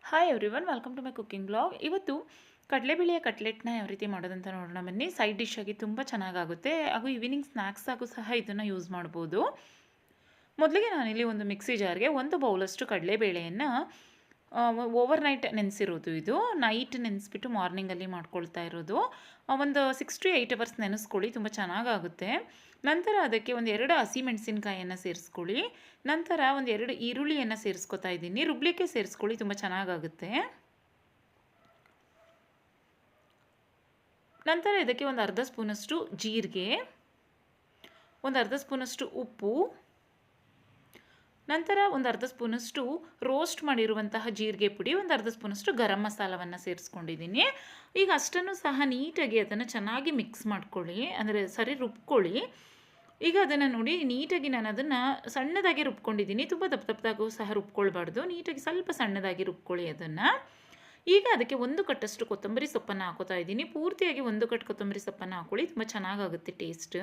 Hi everyone, welcome to my cooking blog. ಇವತ್ತು ಕಡಲೆಬೇಳೆಯ ಕಟ್ಲೆಟ್ನ ಯಾವ ರೀತಿ ಮಾಡೋದಂತ ನೋಡೋಣ ಬನ್ನಿ. ಸೈಡ್ ಡಿಶ್ ಆಗಿ ತುಂಬ ಚೆನ್ನಾಗಾಗುತ್ತೆ ಹಾಗೂ ಈವ್ನಿಂಗ್ ಸ್ನ್ಯಾಕ್ಸ್ ಆಗೂ ಸಹ ಇದನ್ನು ಯೂಸ್ ಮಾಡ್ಬೋದು. ಮೊದಲಿಗೆ ನಾನಿಲ್ಲಿ ಒಂದು ಮಿಕ್ಸಿ ಜಾರ್ಗೆ 1 ಬೌಲಷ್ಟು ಕಡಲೆಬೇಳೆಯನ್ನು ಓವರ್ ನೈಟ್ ನೆನೆಸಿರೋದು. ಇದು ನೈಟ್ ನೆನೆಸ್ಬಿಟ್ಟು ಮಾರ್ನಿಂಗಲ್ಲಿ ಮಾಡ್ಕೊಳ್ತಾ ಇರೋದು. ಒಂದು 6 to 8 ಅವರ್ಸ್ ನೆನೆಸ್ಕೊಳ್ಳಿ, ತುಂಬ ಚೆನ್ನಾಗಾಗುತ್ತೆ. ನಂತರ ಅದಕ್ಕೆ ಒಂದು 2 ಹಸಿಮೆಣಸಿನ್ಕಾಯಿಯನ್ನು ಸೇರಿಸ್ಕೊಳ್ಳಿ. ನಂತರ ಒಂದು 2 ಈರುಳ್ಳಿಯನ್ನು ಸೇರಿಸ್ಕೊತಾ ಇದ್ದೀನಿ. ರುಬ್ಲಿಕ್ಕೆ ಸೇರಿಸ್ಕೊಳ್ಳಿ, ತುಂಬ ಚೆನ್ನಾಗಾಗುತ್ತೆ. ನಂತರ ಇದಕ್ಕೆ ಒಂದು ಅರ್ಧ ಸ್ಪೂನಷ್ಟು ಜೀರಿಗೆ, ಒಂದು ಅರ್ಧ ಸ್ಪೂನಷ್ಟು ಉಪ್ಪು, ನಂತರ ಒಂದು ಅರ್ಧ ಸ್ಪೂನಷ್ಟು ರೋಸ್ಟ್ ಮಾಡಿರುವಂತಹ ಜೀರಿಗೆ ಪುಡಿ, ಒಂದು ಅರ್ಧ ಸ್ಪೂನಷ್ಟು ಗರಂ ಮಸಾಲವನ್ನು ಸೇರಿಸ್ಕೊಂಡಿದ್ದೀನಿ. ಈಗ ಅಷ್ಟನ್ನು ಸಹ ನೀಟಾಗಿ ಅದನ್ನು ಚೆನ್ನಾಗಿ ಮಿಕ್ಸ್ ಮಾಡ್ಕೊಳ್ಳಿ, ಅಂದರೆ ಸರಿ ರುಬ್ಕೊಳ್ಳಿ. ಈಗ ಅದನ್ನು ನೋಡಿ, ನೀಟಾಗಿ ನಾನು ಅದನ್ನು ಸಣ್ಣದಾಗಿ ರುಬ್ಕೊಂಡಿದ್ದೀನಿ. ತುಂಬ ದಪ್ಪ ದಪ್ಪದಾಗೂ ಸಹ ರುಬ್ಕೊಳ್ಬಾರ್ದು, ನೀಟಾಗಿ ಸ್ವಲ್ಪ ಸಣ್ಣದಾಗಿ ರುಬ್ಕೊಳ್ಳಿ ಅದನ್ನು. ಈಗ ಅದಕ್ಕೆ 1 ಕಟ್ಟಷ್ಟು ಕೊತ್ತಂಬರಿ ಸೊಪ್ಪನ್ನು ಹಾಕೋತಾ ಇದ್ದೀನಿ. ಪೂರ್ತಿಯಾಗಿ 1 ಕಟ್ಟು ಕೊತ್ತಂಬರಿ ಸೊಪ್ಪನ್ನು ಹಾಕೊಳ್ಳಿ, ತುಂಬ ಚೆನ್ನಾಗಾಗುತ್ತೆ ಟೇಸ್ಟ್.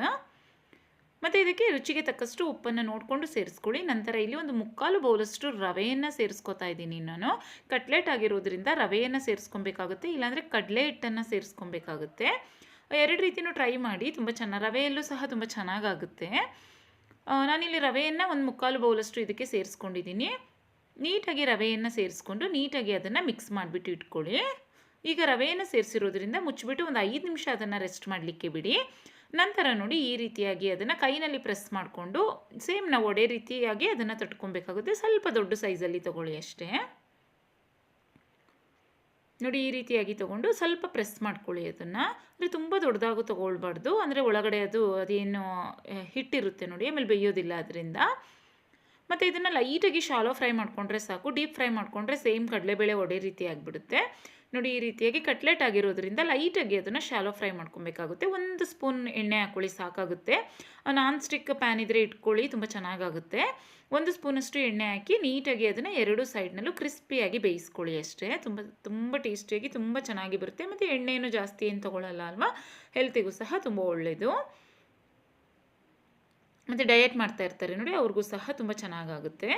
ಮತ್ತು ಇದಕ್ಕೆ ರುಚಿಗೆ ತಕ್ಕಷ್ಟು ಉಪ್ಪನ್ನು ನೋಡಿಕೊಂಡು ಸೇರಿಸ್ಕೊಳ್ಳಿ. ನಂತರ ಇಲ್ಲಿ ಒಂದು 3/4 ಬೌಲಷ್ಟು ರವೆಯನ್ನು ಸೇರಿಸ್ಕೊತಾ ಇದ್ದೀನಿ. ನಾನು ಕಟ್ಲೆಟ್ ಆಗಿರೋದ್ರಿಂದ ರವೆಯನ್ನು ಸೇರಿಸ್ಕೊಬೇಕಾಗುತ್ತೆ, ಇಲ್ಲಾಂದರೆ ಕಡಲೆ ಹಿಟ್ಟನ್ನು ಸೇರಿಸ್ಕೊಬೇಕಾಗುತ್ತೆ. 2 ರೀತಿಯೂ ಟ್ರೈ ಮಾಡಿ, ತುಂಬ ರವೆಯಲ್ಲೂ ಸಹ ತುಂಬ ಚೆನ್ನಾಗಾಗುತ್ತೆ. ನಾನಿಲ್ಲಿ ರವೆಯನ್ನು ಒಂದು 3/4 ಬೌಲಷ್ಟು ಇದಕ್ಕೆ ಸೇರಿಸ್ಕೊಂಡಿದ್ದೀನಿ. ನೀಟಾಗಿ ರವೆಯನ್ನು ಸೇರಿಸ್ಕೊಂಡು ನೀಟಾಗಿ ಅದನ್ನು ಮಿಕ್ಸ್ ಮಾಡಿಬಿಟ್ಟು ಇಟ್ಕೊಳ್ಳಿ. ಈಗ ರವೆಯನ್ನು ಸೇರಿಸಿರೋದ್ರಿಂದ ಮುಚ್ಚಿಬಿಟ್ಟು ಒಂದು 5 ನಿಮಿಷ ಅದನ್ನು ರೆಸ್ಟ್ ಮಾಡಲಿಕ್ಕೆ ಬಿಡಿ. ನಂತರ ನೋಡಿ, ಈ ರೀತಿಯಾಗಿ ಅದನ್ನು ಕೈನಲ್ಲಿ ಪ್ರೆಸ್ ಮಾಡಿಕೊಂಡು ಸೇಮ್ ನಾವು ಒಡೆ ರೀತಿಯಾಗಿ ಅದನ್ನು ತಟ್ಕೊಬೇಕಾಗುತ್ತೆ. ಸ್ವಲ್ಪ ದೊಡ್ಡ ಸೈಜಲ್ಲಿ ತೊಗೊಳ್ಳಿ ಅಷ್ಟೇ. ನೋಡಿ, ಈ ರೀತಿಯಾಗಿ ತೊಗೊಂಡು ಸ್ವಲ್ಪ ಪ್ರೆಸ್ ಮಾಡ್ಕೊಳ್ಳಿ ಅದನ್ನು. ಅಂದರೆ ತುಂಬ ದೊಡ್ಡದಾಗೂ ತೊಗೊಳ್ಬಾರ್ದು, ಅಂದರೆ ಒಳಗಡೆ ಅದೇನು ಹಿಟ್ಟಿರುತ್ತೆ ನೋಡಿ, ಆಮೇಲೆ ಬೇಯೋದಿಲ್ಲ ಅದರಿಂದ. ಮತ್ತು ಇದನ್ನು ಲೈಟಾಗಿ ಶಾಲೋ ಫ್ರೈ ಮಾಡಿಕೊಂಡ್ರೆ ಸಾಕು. ಡೀಪ್ ಫ್ರೈ ಮಾಡಿಕೊಂಡ್ರೆ ಸೇಮ್ ಕಡಲೆಬೇಳೆ ಒಡೆ ರೀತಿ ಆಗಿಬಿಡುತ್ತೆ. ನೋಡಿ, ಈ ರೀತಿಯಾಗಿ ಕಟ್ಲೆಟ್ ಆಗಿರೋದ್ರಿಂದ ಲೈಟಾಗಿ ಅದನ್ನು ಶಾಲೋ ಫ್ರೈ ಮಾಡ್ಕೊಬೇಕಾಗುತ್ತೆ. 1 ಸ್ಪೂನ್ ಎಣ್ಣೆ ಹಾಕ್ಕೊಳ್ಳಿ, ಸಾಕಾಗುತ್ತೆ. ನಾನ್ ಸ್ಟಿಕ್ ಪ್ಯಾನ್ ಇದ್ದರೆ ಇಟ್ಕೊಳ್ಳಿ, ತುಂಬ ಚೆನ್ನಾಗಾಗುತ್ತೆ. 1 ಸ್ಪೂನಷ್ಟು ಎಣ್ಣೆ ಹಾಕಿ ನೀಟಾಗಿ ಅದನ್ನು 2 ಸೈಡ್ನಲ್ಲೂ ಕ್ರಿಸ್ಪಿಯಾಗಿ ಬೇಯಿಸ್ಕೊಳ್ಳಿ ಅಷ್ಟೇ. ತುಂಬ ಟೇಸ್ಟಿಯಾಗಿ ತುಂಬ ಚೆನ್ನಾಗಿ ಬರುತ್ತೆ. ಮತ್ತು ಎಣ್ಣೆಯನ್ನು ಜಾಸ್ತಿ ಏನು ತೊಗೊಳ್ಳಲ್ಲ ಅಲ್ವಾ, ಹೆಲ್ತಿಗೂ ಸಹ ತುಂಬ ಒಳ್ಳೆಯದು. ಮತ್ತು ಡಯಟ್ ಮಾಡ್ತಾ ಇರ್ತಾರೆ ನೋಡಿ, ಅವ್ರಿಗೂ ಸಹ ತುಂಬ ಚೆನ್ನಾಗಾಗುತ್ತೆ.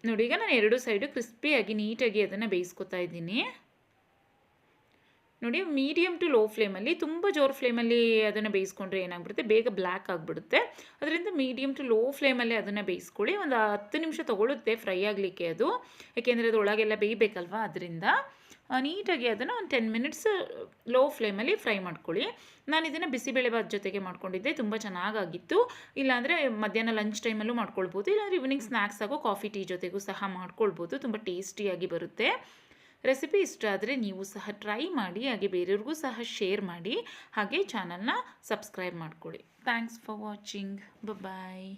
ನೋಡಿ, ಈಗ ನಾನು 2 ಸೈಡು ಕ್ರಿಸ್ಪಿಯಾಗಿ ನೀಟಾಗಿ ಅದನ್ನು ಬೇಯಿಸ್ಕೊತಾ ಇದ್ದೀನಿ. ನೋಡಿ, ಮೀಡಿಯಮ್ ಟು ಲೋ ಫ್ಲೇಮಲ್ಲಿ, ತುಂಬ ಜೋರು ಫ್ಲೇಮಲ್ಲಿ ಅದನ್ನು ಬೇಯಿಸ್ಕೊಂಡ್ರೆ ಏನಾಗ್ಬಿಡುತ್ತೆ, ಬೇಗ ಬ್ಲ್ಯಾಕ್ ಆಗಿಬಿಡುತ್ತೆ. ಅದರಿಂದ ಮೀಡಿಯಮ್ ಟು ಲೋ ಫ್ಲೇಮಲ್ಲಿ ಅದನ್ನು ಬೇಯಿಸ್ಕೊಳ್ಳಿ. ಒಂದು 10 ನಿಮಿಷ ತೊಗೊಳುತ್ತೆ ಫ್ರೈ ಆಗಲಿಕ್ಕೆ ಅದು, ಯಾಕೆಂದರೆ ಅದು ಒಳಗೆಲ್ಲ ಬೇಯಬೇಕಲ್ವ. ಅದರಿಂದ ನೀಟಾಗಿ ಅದನ್ನು ಒಂದು 10 ಮಿನಿಟ್ಸ್ ಲೋ ಫ್ಲೇಮಲ್ಲಿ ಫ್ರೈ ಮಾಡ್ಕೊಳ್ಳಿ. ನಾನು ಇದನ್ನು ಬಿಸಿಬೇಳೆಭಾತ್ ಜೊತೆಗೆ ಮಾಡ್ಕೊಂಡಿದ್ದೆ, ತುಂಬ ಚೆನ್ನಾಗಾಗಿತ್ತು. ಇಲ್ಲಾಂದರೆ ಮಧ್ಯಾಹ್ನ ಲಂಚ್ ಟೈಮಲ್ಲೂ ಮಾಡ್ಕೊಳ್ಬೋದು, ಇಲ್ಲಾಂದರೆ ಈವ್ನಿಂಗ್ ಸ್ನ್ಯಾಕ್ಸ್ ಆಗೋ ಕಾಫಿ ಟೀ ಜೊತೆಗೂ ಸಹ ಮಾಡ್ಕೊಳ್ಬೋದು. ತುಂಬ ಟೇಸ್ಟಿಯಾಗಿ ಬರುತ್ತೆ. ರೆಸಿಪಿ ಇಷ್ಟ ಆದರೆ ನೀವು ಸಹ ಟ್ರೈ ಮಾಡಿ, ಹಾಗೆ ಬೇರೆಯವ್ರಿಗೂ ಸಹ ಶೇರ್ ಮಾಡಿ, ಹಾಗೆ ಚಾನಲ್ನ ಸಬ್ಸ್ಕ್ರೈಬ್ ಮಾಡ್ಕೊಳ್ಳಿ. Thanks for watching. ಬಾಯ್.